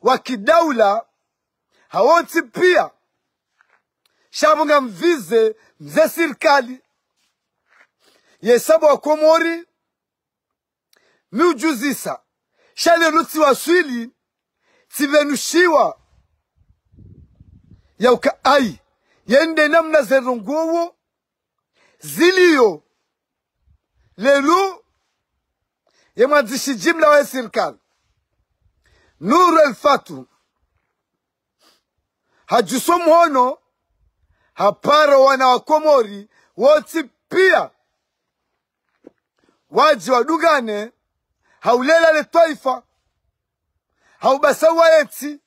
wa kidaula hawonti pia shabunga mvize mze serikali yesabu wa Komori miujuzisa shale luti waswili tivenushiwa ya ukai yende namna zerunguwo ziliyo lelu yemadishi jimla wa serikali Nuru el-Fatu hajusomono hapara wana wa Komori wote pia waji wadugane haulela le taifa haubasawa eti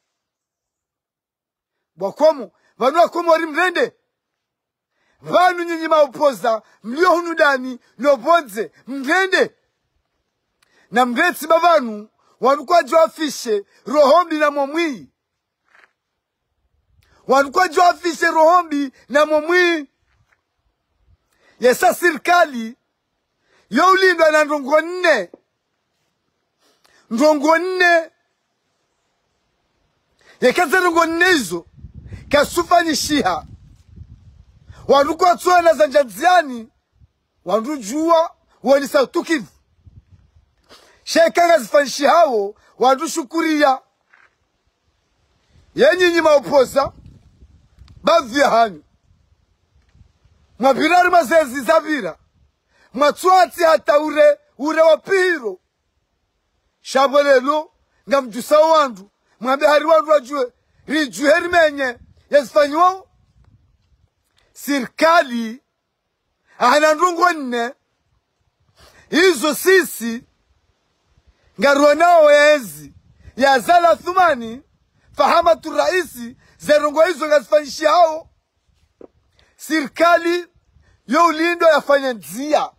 Bwakomo vanu wa Komori mrende vanu nyinyi maupoza mlio hunudani nobonze mrende na mreti bavanu wanukwa joafishe rohombi na momwi wanukwa joafishe rohombi na momwi yesa serikali youlindwa na ndongo nne yekaze ndongo nne hizo kasufanyishiha wanukwa tuwana za njadziani wanujua walisa tukivu shekanga zifanyishi hao wanushukuria yenyinyi maupoza bavya hanyu mwabirari mazezi zavira mwatuati hata ure wapiro shabwelelo nga mjusa wandu mwambe hari wandu wajue rijuheri menye yazifanyiwao serikali ahana ndungo nne hizo sisi ngaruanao ezi ya zala thumani fahamatu raisi zerongo hizo ngazifanyishi hao serikali yo ulindo yafanya nzia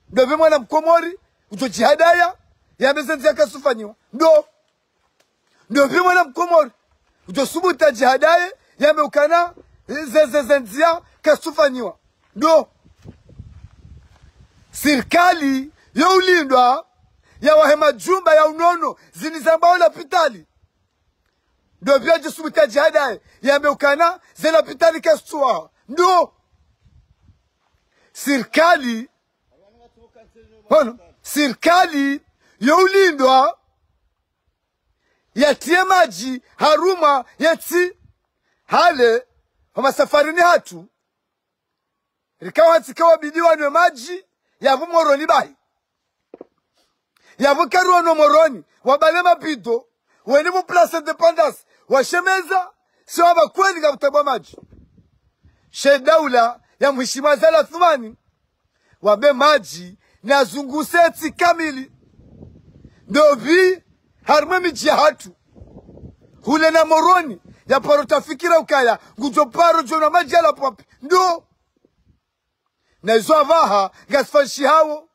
ndobe mwana Mkomori utojihadaya ya mezenzi ya kasufanyiwa ndobe mwana Mkomori utosubuta jihadaye ya meukana zezenzia kasufanyiwa serikali yo ulindwa ya wahema jumba ya unono zinizambao la pitali ndobe ya jisubuta jihadaye ya meukana zela pitali kasuwa serikali youlindwa yatie maji haruma yeti hale hama safarini hatu rikawa tikawa bidiwa nwe maji yavu moroni bahi yavu karuano moroni wabalema bido wenimu place independence washemeza siwaba kweli kabutabwa maji shedaula ya mheshimiwa Zala Thumani wabe maji na zunguseti kamili ndobi harma miji hatu hule na moroni ya parota fikira ukaya ngujoparo jona maji ala pompi na izo avaha gasfanshi hawo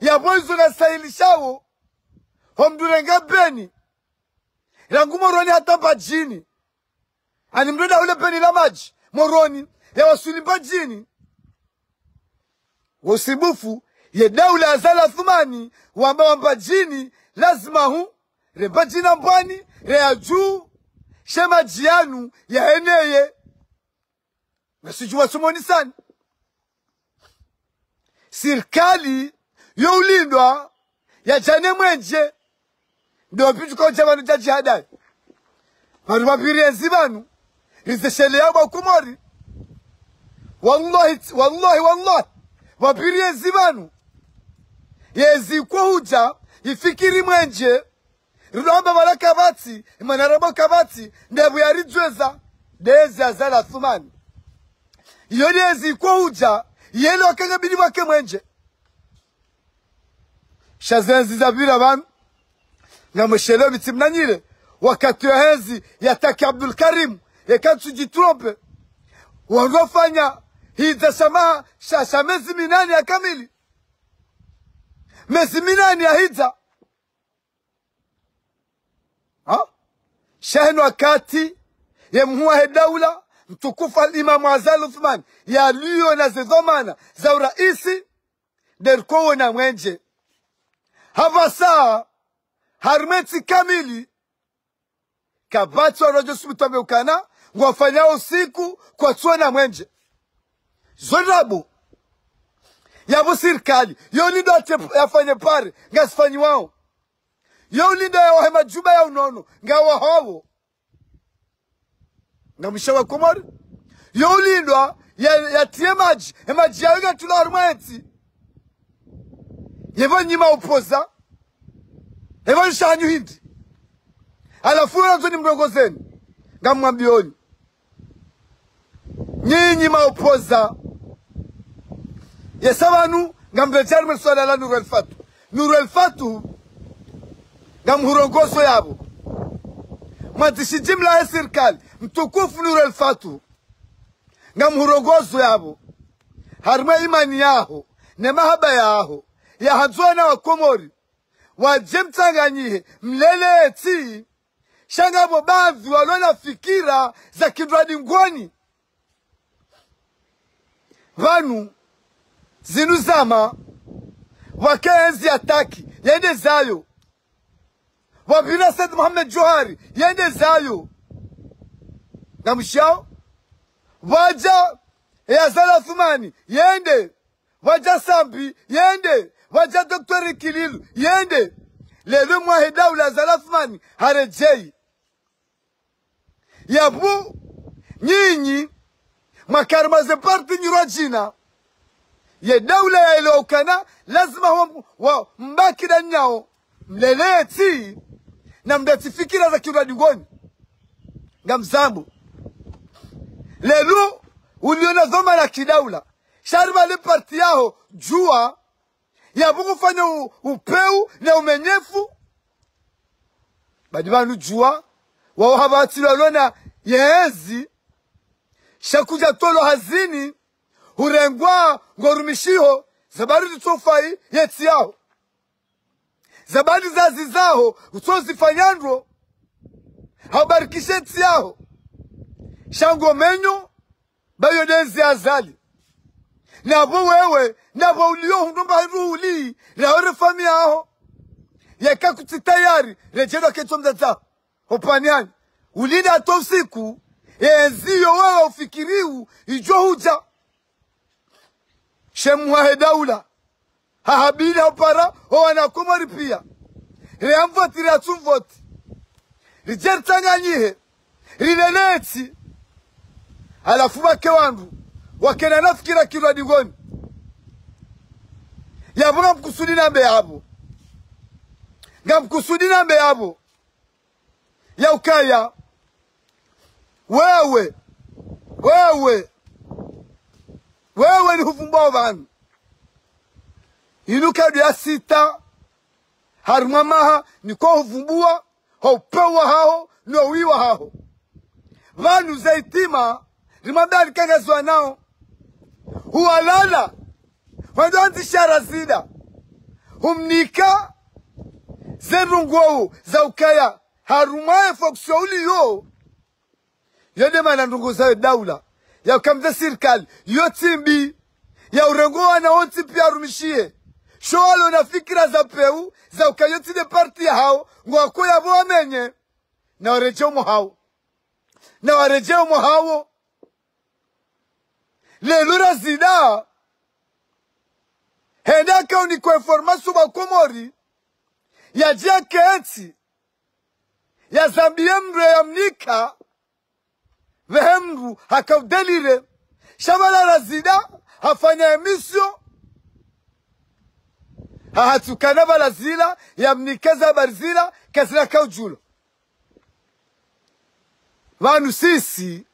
ya boizo na sahilishawo homdurenga beni rangu moroni hata bajini ani mreda ule beni la maji moroni ya wasulimba jini wasibufu ye daula ya Zala Thumani wamba jini lazima reba jina mbwani rea juu shema jianu ya eneye nasijua sumoni sana serikali yo ulindwa ya jane mwenje ndio pitu kwa chabanu cha jihadai vanu mapirienzi vanu rizeshele ya Komori wallahi wapirienzi vanu yezi kwa huja ifikiri mwenje ridoamba wala kabati imanarabo kabati ndebu ya rijweza dezi ya Zala Thumani yoni yezi kwa huja yele wakanga bini wake mwenje shazenzi zabira vanu nga mweshelewa bitimnanyile wakati ya henzi ya Taki Abdul Karim ya kantu jitrompe wanofanya hida shama shasha mezi minani ya kamili mezi minani ya hida shahenu wakati ya mhuwa daula mtukufa Imamu wa Zala Thumani ya liyo na zidhomana za uraisi derkowo na mwenje hava saa harmeti kamili kabati wanojo subitwa ukana ngwafanya usiku kwa tuona mwenje zorabu yabu sirikali yo lindo yafanye pare ngasifanyi wao yo lindo ya wahema juba ya unono ngawa hawo ngamishawa komori yo lindo ya tie maji ya wiga tula harumweti yevo nyima upoza yevo nshanyu hindi alafu wanazo ni mrongozeni ngamwambioni nyinyi maupoza yesabanu ngamrejari mweswala la Nuru el Fatu ngamhurongozo yabo mwandishi jimla ya serikali mtukufu Nuru el Fatu ngamhurongozo yabo harima imani yaho ne mahaba yaho ya hanzona wa Komori wajemtanganyihe mleleti shangabo baadhi walona fikira za kindwadi ngoni vanu zinuzama wakaenzi ataki yende zayo wabina Said Mohamed Johari yende zayo ngamushao waja Yazala Thumani yende waja Sambi yende waja Dr. Kililu yende lelo mwahida ula Yazala Thumani harejei yabu nyinyi makarmaze parti nyurajina ye daula ya ilo ukana lazima wa mbaki danyao mleleti na mdati fikira za kiuradi ngoni ngamzambu lelu uliona dhoma la kidaula shariba le parti yao jua ya buku fanya upeu na umenyefu badibanu jua wao habati walona yezi shakuja tolo hazini hurengwa ngorumishiho zabari tutofai yeti yao zabari zazi zao utozifanyandro habarikishe yeti yao shango menyo bayo denzi azali nabo wewe nabo ulio hundomba ruuli raore fami yao yeka kutitayari rejero keto mdata opaniani ulida atosiku enziyo wewe ufikiriu ijo huja shemwa daula hahabila upara wana Komori pia reamvoti reatumvoti rijertanganyihe rileleti alafu wake wandu wakena nafikira kirwadi ngoni yabunga mkusudi nambe yabo ngamkusudi nambe yabo ya ukaya wewe ni hufumbao vanu inuka ya sita harumamaha niko hufumbua haupewa hao no wiwa hao vanu zaitima rimabali kangazwa nao huwalala wandoanzi shara zida humnika zerunguo za ukaya harumae foksyo uli yo yode mana ndungu za daula ya ukamze sirikali yotimbi ya urengoa na onti pia rumishie showalo na fikira za peu za ukayoti de parti ya hao ngwako ya boa menye na warejeo mohao lelura zida henda kauni kwa informasu wa Komori ya jia keeti ya zambie mre ya mnika vehemru hakaudelire shabala razida hafanya emisyo hahatukana balazila ya mnikeza barzila kazila kaujulo vanu sisi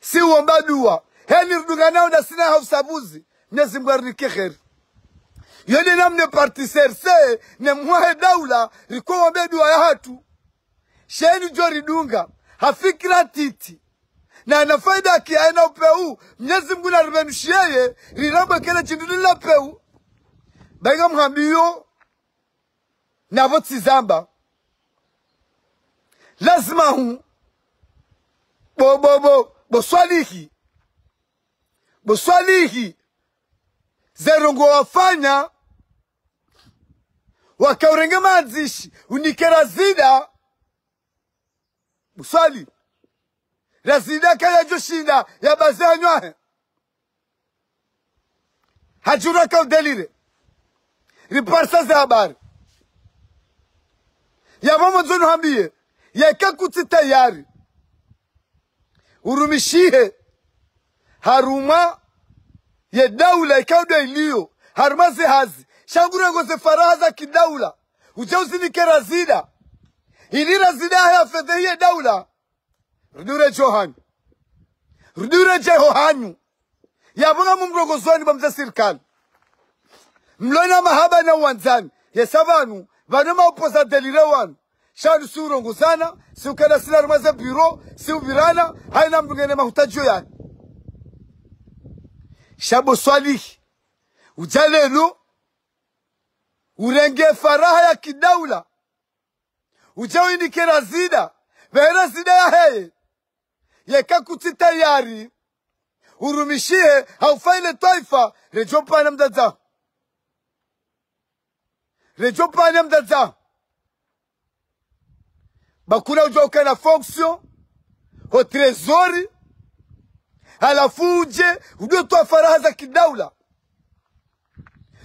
si uomba dua heni rudunganao na sina hausabuzi Mwenyezi Mungu arike kheri yoni namne parti serse ne mwahe daula riko uombe dua ya hatu sheni jori dunga hafikira titi na anafaida kiaena upeu Mwenyezi Mungu na ribenushiyeye riramba kele chindulila peu baiga mhambiyo na voti zamba lazima hu boswalihi zerongo wafanya wakaurenge manzishi unikera zida Swali. Razida kaya joshinda ya bazanywa. Hajura ka udelire. Riparsa za habari. Ya mama zonu hambie. Ya kakuti tayari. Urumishie. Haruma. Ye daula ikauda iliyo. Haruma hazi. Shangura ngoze faraza kidaula. Ujauzi nike razida. Ili razida haya fedhehie daula. Rudure johanyu. Rudure jehohanyu. Yabunga mumrogozwani bamza sirikali. Mlona mahaba na uwanzani. Yesavanu. Vanuma upoza delire wanu. Shanu si urongozana. Si ukenda sila rumaze biro. Si ubirana. Haina mdungene mahutajio yani. Shabo swalihi. Ujalenu. Urenge faraha ya kidaula. Ujao indike razida. Vehe razida ya heye. Yeka kuti tayari. Urumishie haufaile taifa. Rejopa na mdadza. Rejopa na mdadza. Bakuna ujao kana fonksyon. Ho trezori. Halafu uje. Udo toa faraha za kidaula.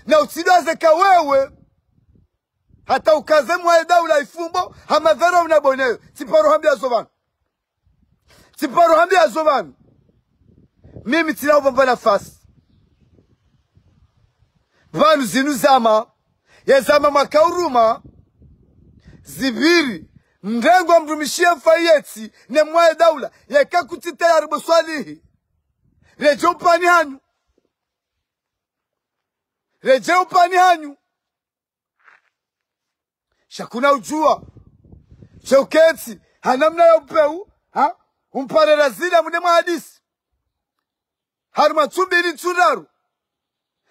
Na usidaze kawewe. Hata ukazemu wa daula ifumbo. Hamadhara unaboneyo. Tiparo hambi ya zovanu. Tiparo hambi ya zovanu. Mimi tina ubamba nafasi. Vanu zinu zama. Ya zama makauruma. Zibiri. Mrengo mrumishia mfayeti. Ne mwae daula. Ya kakutita ya ribo swalihi. Reje upani hanyu. Reje upani hanyu. Shakuna ujua. Choketi. Hanamna ya upeu. Ha? Umpare razida mnema hadisi. Haruma tumbili turaru.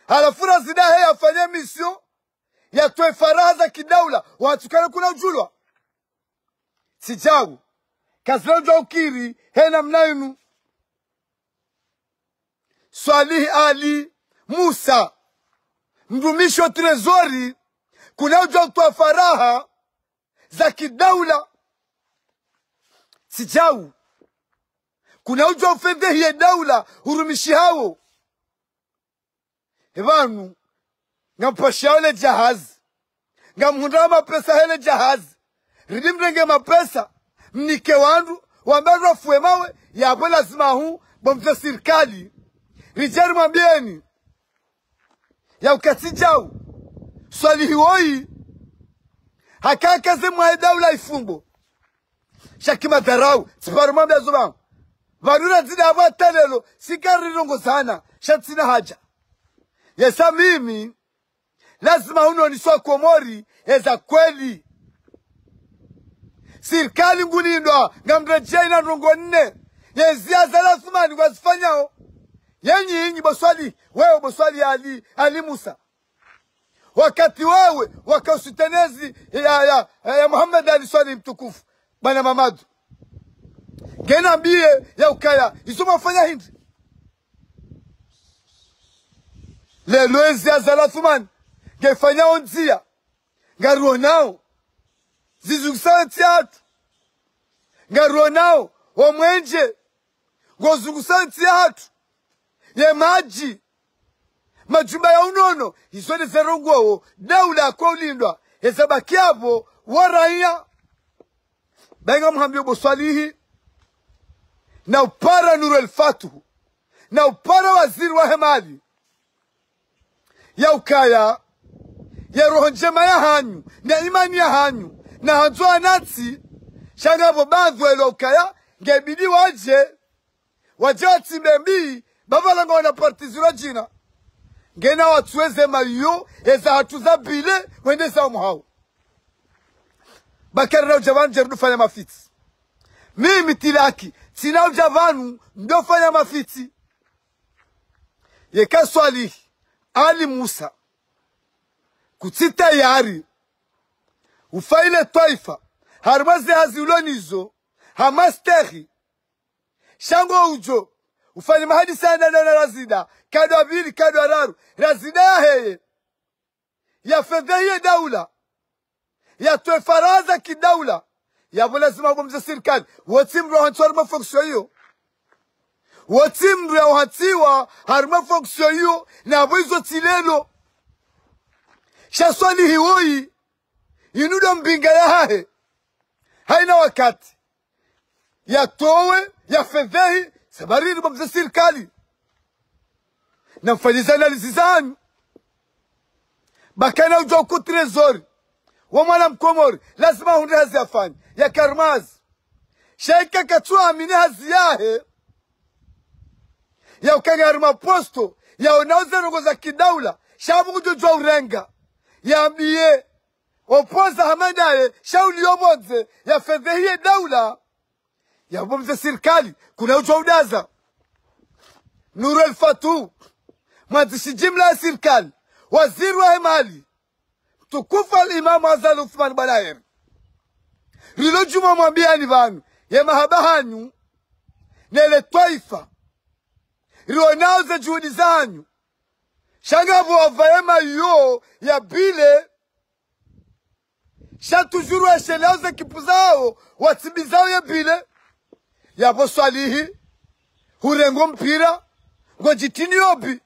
Halafura zida hea afanya misyo. Ya tuwe faraza kidaula. Watukana kuna ujulwa. Sijagu. Kazila ujua ukiri. Hena mnainu. Swalihi Ali Musa. Mdumisho trezori. Kuna ujua kutoa faraha. Za kidaula. Sijagu. Kuna ujua ufende hiye daula. Urumishi hao. Hevanu. Ngampasha hele jahazi. Ngamhundama mapesa hele jahazi. Ridimrenge mapesa. Mnike wandu. Wamberu wafuwe mawe. Yabo lazima huu. Bomte sirikali. Rijari mwambieni. Ya ukati jau. Swali hiwoi. Hakakaze mwae daula ifumbo. Shakima dharau. Siparu mwambia zubangu. Varura zina hava telelo. Sikari rongo sana. Shatsina haja. Yesa mimi. Lazima uno niswa komori. Eza kweli. Sirikali ngulindwa. Ngamrejea ina rongo nne. Yezia zala thumani kwa zifanyao. Yenyi inyi boswali. Wewe boswali Ali Musa. Wakati wewe. Wakausutenezi ya Muhammad Ali swali mtukufu. Bana Mamadu. Gena mbie ya ukaya. Iso mafanya hindi. Lelo ezi ya zalathumani. Gefanya onzia. Ngaruonao. Zizugsawe tiatu. Ngaruonao. Omwenje. Ngozugsawe tiatu. Ye maji. Majumba ya unono. Iso ni zerongo. Daula kwa ulindwa. Ezabaki hapo. Waraia. Benga mhambio boswalihi. Na upara Nuru el-Fatuhu. Na upara waziri wa hemali. Ya ukaya. Ya roho njema ya hanyu. Na imani ya hanyu. Na hanzua nati. Shangabo bandhu ilo ukaya. Ngebidi waje. Waje watimembii. Babalanga wana partizura jina. Ngena watuweze mayo. Eza hatuza bile. Wende za umuhau. Bakari na ujavanu jerudu fanya mafiti. Mimi tilaki. Tina ujavanu ndo fanya mafiti. Yeka swali Ali Musa. Kutita yari. Ufaile taifa. Harmaze haziulonizo. Hamasteri. Shango ujo. Ufanye mahadi sana na razida. Kado abili, kado araru. Razida ya heye. Ya fedheye daula. Ya tuwe faraza kidaula. yabo lazima bomze serikali wotimro hantsarma fonction hiyo wotimro ya hatiwa harma fonction hiyo na boizo tilelo shaswali hiwoi inudo mbinga ya hahe haina wakati ya towe ya fedhehi sabariri bomze serikali na mfanyiza analizi zanyu bakana ujua kutrezori wa mwana mkomori lazima hunde hazi afanye ya karmazi shaika katua amini hazi yahe ya ukangarima posto ya unauze rogo za kidaula shabu kujujua urenga ya ambiye opoza hamadaye shauli yobonze ya fedhehiye daula ya bomze serikali kuna ujua udaza Nuru el-Fatu mwanzishi jimla ya serikali waziri wa mali tukufu al-Imam Azal Uthman Balair rilo juma mwambiani vanu ya mahaba hanyu nele taifa rionauze juhudi zanyu shangavu wavaema yo ya bile shatujuru ya sheleuze kipu zao watibizao ya bile ya boswalihi hurengo mpira ngojitini yobi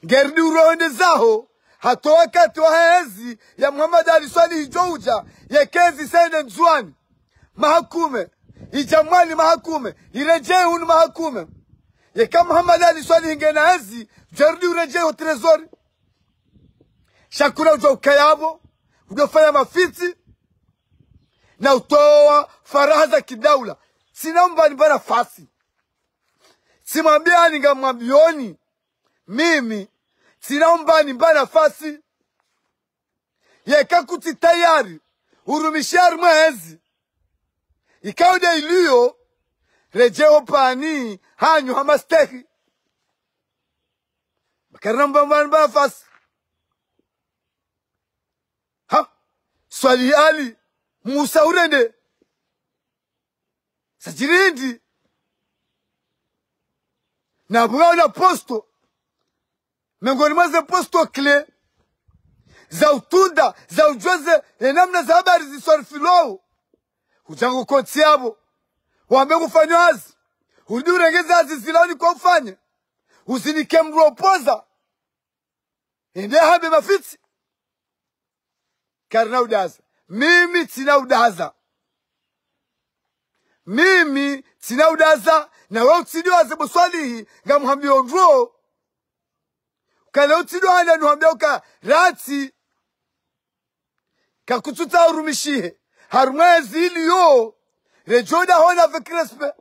ngerdi urohende zaho hato wakati wa hezi ya Muhammad Ali Swalihi Jouja ya kezi sende nzuani mahakume ijamwali mahakume irejee hunu mahakume ya kama Muhammad Ali Swalihi ngena hezi jardi urejee ho trezori shakuna ujwa ukayabo udofanya mafiti na utoa faraha za kidaula sinaomba nibana fasi simwambia ninga mwambioni mimi sinaomba nibana fasi yeka kuti tayari urumishari mwezi ikaude iliyo rejeo pani hanyu hamasteki bakaramba mbana fasi ha Swalihi Ali Musa urende sajirindi na bwana posto miongoni mwa posto kle za utunda za ujuze namna za habari zisorfilo ujangu koti yabo wambe kufanya hazi udi urengeza hazi zilani kwa ufanye usinike mropoza ende habe mafiti karna udaza mimi tina udaza mimi tina udaza na wewe utsidio azebo Swalihi ngamuhambia ondro kana utsidio hana nuhambia uka rati kakututa urumishihe harumwezi iliyo rejoda hona vekrespe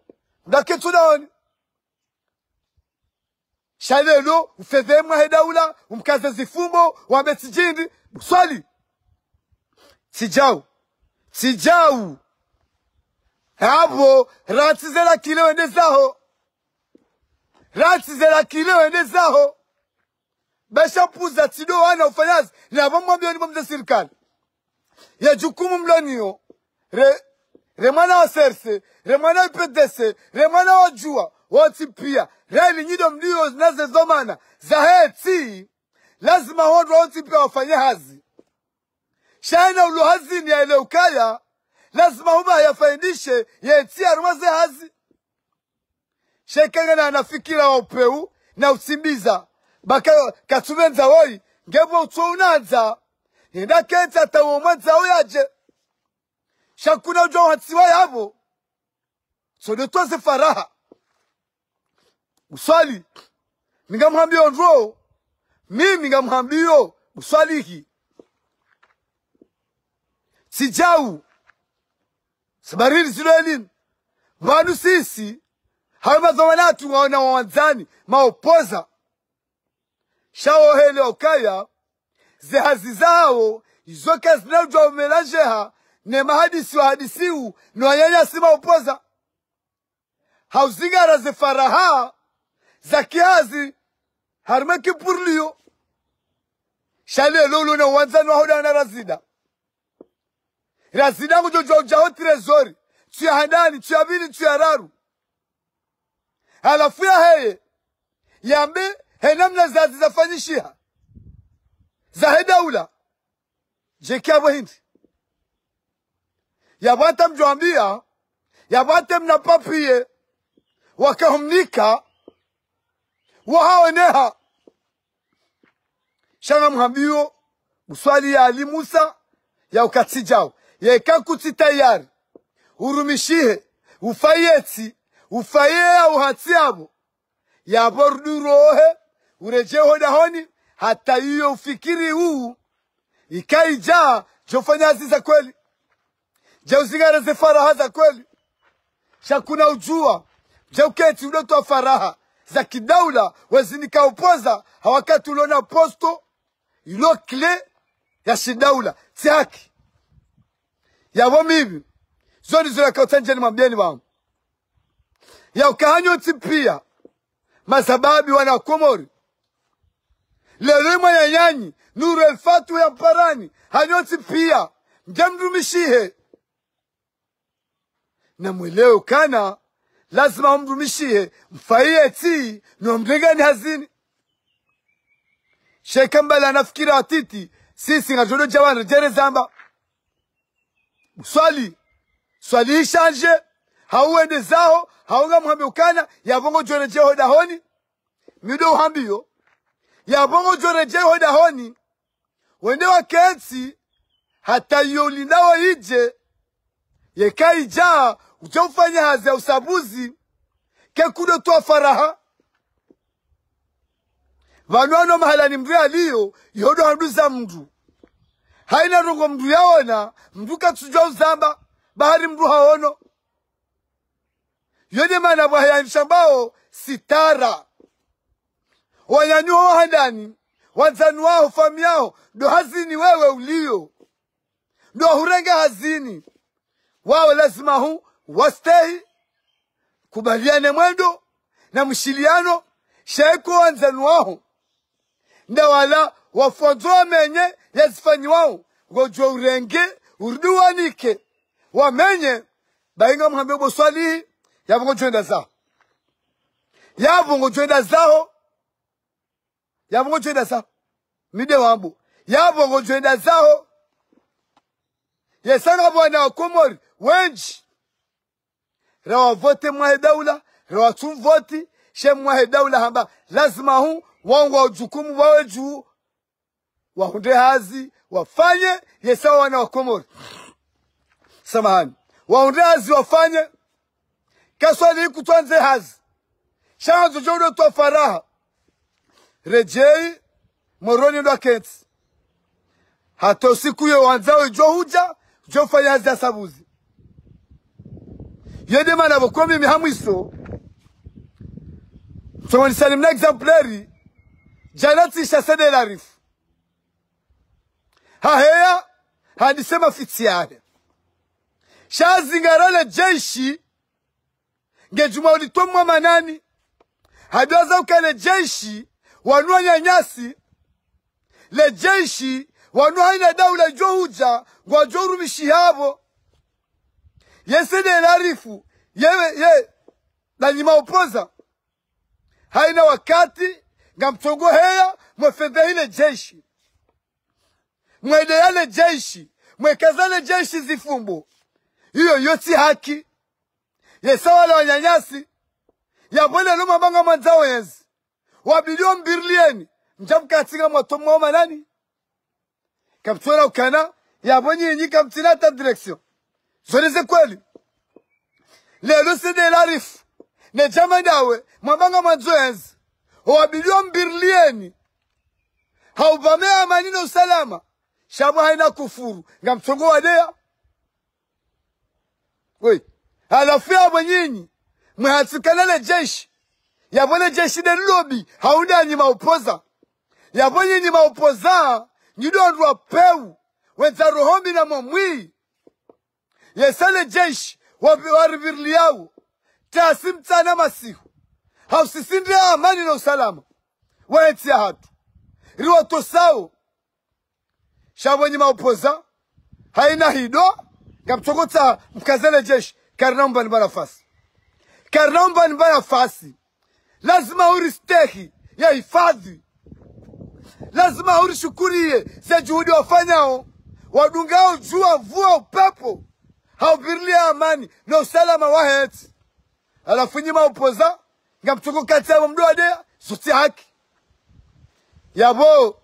ndaketuda honi shalelo ufedhemwa hedaula umkaze zifumbo wambetijindi Swali tijau habo rati zela kile wende zaho besha puza tido wana ufanyazi na mwambia ni bomze serikali ya jukumu mloniyo remana wa serse remana wa PDC remana wa jua wati pia reli nyido mlio naze zomana zaheti lazima hondo wati pia wafanye hazi shaina ulu hazi ni ya ile ukaya lazima huma yafaidishe yeti arumaze hazi shekanga na anafikira wa upeu na usimbiza baka katubenza woi ngebo utuunanza enda kenta tawomanza oyaje shakuna ujo hatiwa yabo so de toze faraha Uswali ningamwambia ondro mimi ngamwambia Uswalihi sijau sabariri silwelini wanu sisi hawa zawanatu waona wanzani maopoza shao hele okaya zehazi zao izo kazi na ujwa umelajeha ne mahadisi wa hadisiu nwanyanya sima opoza hauzingara ze faraha za kiazi harmeki purliyo shale lulu na wanzani wahoda na razida kujojwa ujao trezori tuya handani tuya bini tuya raru halafu ya heye yambe henamna zazi zafanyishiha za hedaula jeki abo hindi yabwate mjwambia yabwate mnapapie wakahumnika wahaoneha shanga mhambio uswali ya Ali Musa ya ukatijao yeka kuti tayari urumishihe ufayeti ufaye ya uhati yabo ya bordu rohe urejeho dahoni hata hiyo ufikiri huu ikaija jofanya za kweli jauzigara ze faraha za kweli shakuna ujua jauketi udoto faraha za kidaula wazinika upoza hawakati ulona posto ilo kle ya shidaula tiaki yabo mibi zoni zura kautanjeni mambieni wangu ya ukahanyo tipia masababi wana Komori lelema ya nyanyi nuru elfatu ya mparani hanyo tipia mjamdumishihe na mweleo kana lazima umdumishie mfaiye ti nomdegani hazini shekambala nafikira atiti sisi ngajodo jawani jere zamba swali ishanje hauende zao haunga muhambi ukana yabongo jore jeho dahoni mido uhambiyo yabongo jore jeho dahoni wende wa kensi hata yolindawa ije yekai jaa ujofanya hazi ya usabuzi kekudo tuwa faraha vanuano mahalani mdu ya liyo yodo handuza mdu haina rungo mdu yaona mdu katujwa uzamba bahari mdu haono yode mana wahaya mshambao sitara wanyanyuwa handani wanzanuwao famiao do hazini wewe uliyo do hurenga hazini wao lazima huu wastehi kubaliane mwendo na mshiliano sheko wanzanu wao nda wala wafonzoa menye yazifanyi wao ngojwa urenge urduwanike wamenye bainga mhambe boswali yabongo joenda zao yabongo joenda zao mide wambu yabongo joenda zao yesanga bwana wa Komori wenji rawa vote mwahe daula rawa tumvoti she mwahe daula hamba lazima huu wangu wa ujukumu wawe juu wahunde hazi wafanye yesawa wana wa Komori samahani wahunde hazi wafanye kaswali hiku tuanze hazi shanzo jodo tuwa faraha rejei moroni ndo kenti hato siku ye wanzao jo huja jo fanya hazi ya sabuzi yede mana bokomi mihamwiso tumoni salim na exemplary janati shasede larifu haheya handisema fitiane shazingarale jeshi ngejuma ulitomwa manani hadwaza ukale jeshi wanua nyanyasi le jeshi wanua haina daula jo huja ngwa jo rumishi habo yesede larifu ye nanyima upoza haina wakati ngamtongo heya mwefedhe hile jeshi mwede yale jeshi mwekazale jeshi zifumbo hiyo yoti haki yesawala wanyanyasi yabone luma banga manzao yenzi wabilion birlieni mjamkatinga mwatomo wa manani kaptona ukana yabonye yenyi kamtinata direction zoneze kweli lelo sede larifu ne jama dawe mwabanga manzoenzi wabilion birlieni haubamea manino salama shabu haina kufuru ngamtongo wadea wei halafu yabo nyinyi mwahatsikanale jeshi yabone jeshi de lobby haunda nyima upoza yabonye nyima upoza nyidondwa peu wenza rohombi na momwi yesale jeshi waribirli yao tasim tana masihu hausisinde amani na usalama waetia hatu riwa tosao shabonye maupoza haina hido kapchokota mkazele jeshi karnaomba ni barafasi karnaomba ni barafasi lazima uristehi ya hifadhi lazima urishukurie za juhudi wafanyao wadungao jua vua upepo haubirli amani na usalama wa heti alafu nyima upoza nga mtuko kati ya mdu adea suti haki yabo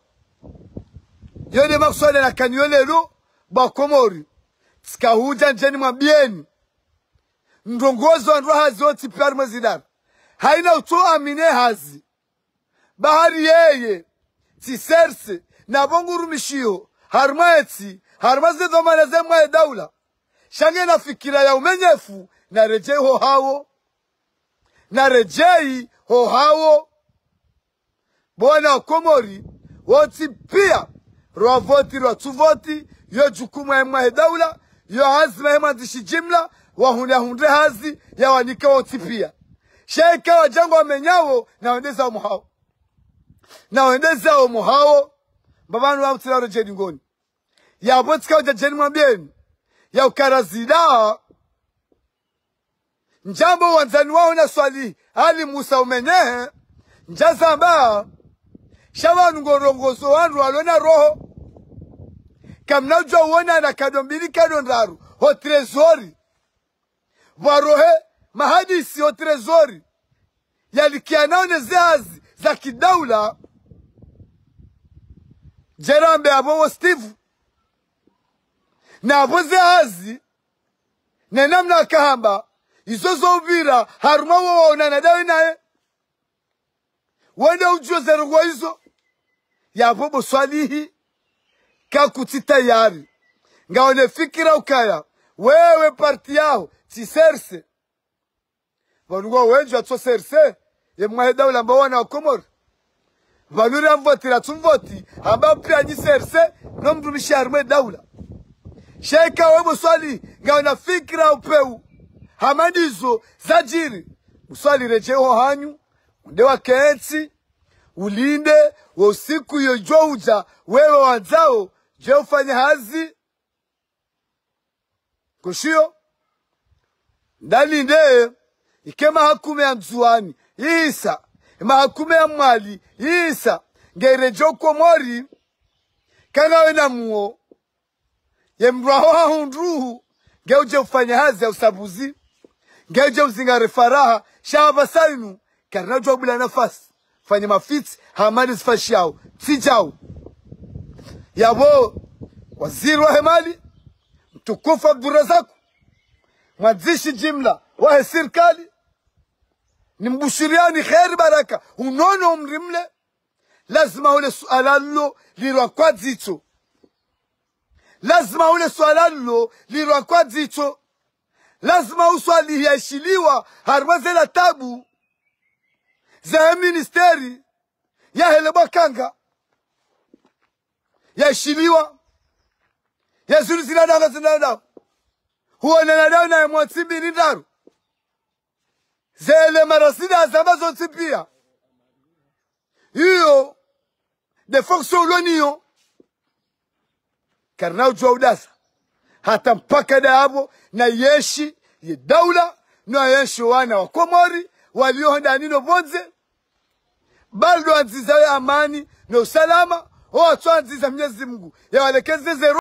yode makswale na kanyolelo Bakomori tika huja njeni mabieni ndongozo wa hazi oti piari mwezidara haina uto amine hazi bahari yeye tiserse na bonguru mishio harmaeti harmaze domana zemwa ya daula shange na fikira ya umenyefu na rejei ho hawo na rejei ho hawo bwana wa Komori woti pia rwa voti rwa tuvoti yo jukumu ya mwa daula yo hazma ya mandishi jimla wa hundre hazi ya wanika woti pia sheka wa jango wa menyawo na wendeza umuhao na wendeza umuhao mbabanu wa mtila rejeni ngoni ya botika ujajeni mwambieni ya ukarazida njambo wanzani wao na swali hali Musa umenyehe njazamba shawanu ngorongozo wanru walona roho kamnajwa uona na kadombili kadondaru ho trezori warohe mahadisi ho trezori yalikianao nezeazi za kidaula jerambe abo Steve na abo zeazi nenamna kahamba izozo ubira haruma waona na dawe nae wenda ujio zerugwa hizo ya bobo swalihi kakuti tayari ngaone fikira ukaya wewe parti yao tiserse vanugwa wenju atso serse ye mwaheda ula mbawana wa Komori vanuri mvotira tumvoti amba pia nyi serse no mdumishi harumwe daula sheka wewe swali ngaona fikira upeu hamadizo zajiri uswali rejeo hanyu ndewa keetsi ulinde wa usiku yojua uja wewe wanzao je ufanye hazi kushio ndali nde ikema hakume ya mzuani isa ima hakume ya mwali isa ngerejo Komori kana wena muo ye mbraho hundruhu ngeuje ufanye hazi ya usabuzi ngeuje uzingare faraha shaba sainu karna jwa bila nafasi fanye mafiti hamadi zifashiao tijao yabo waziri wa hemali mtukufu Abdurazak mwanzishi jimla wa serikali ni mbushiriani khair baraka unono umrimle lazima ule sualalo lirwa kwa dzito lazima ule sualalo lirwa kwa dzito lazima uswali yashiliwa harmazela tabu za ministeri ya heleba kanga yashiliwa ya zuri zinadanga zinadanga huwa nanadao na mwatibi nindaru zele marasida azambazo tipia hiyo de fonction uloniyo karna ujua udasa hata mpaka daabo na yeshi ye daula na yeshi wana wa Komori walio ndanino bonze baldo anziza amani na usalama o atwanziza Mwenyezi Mungu ya walekeze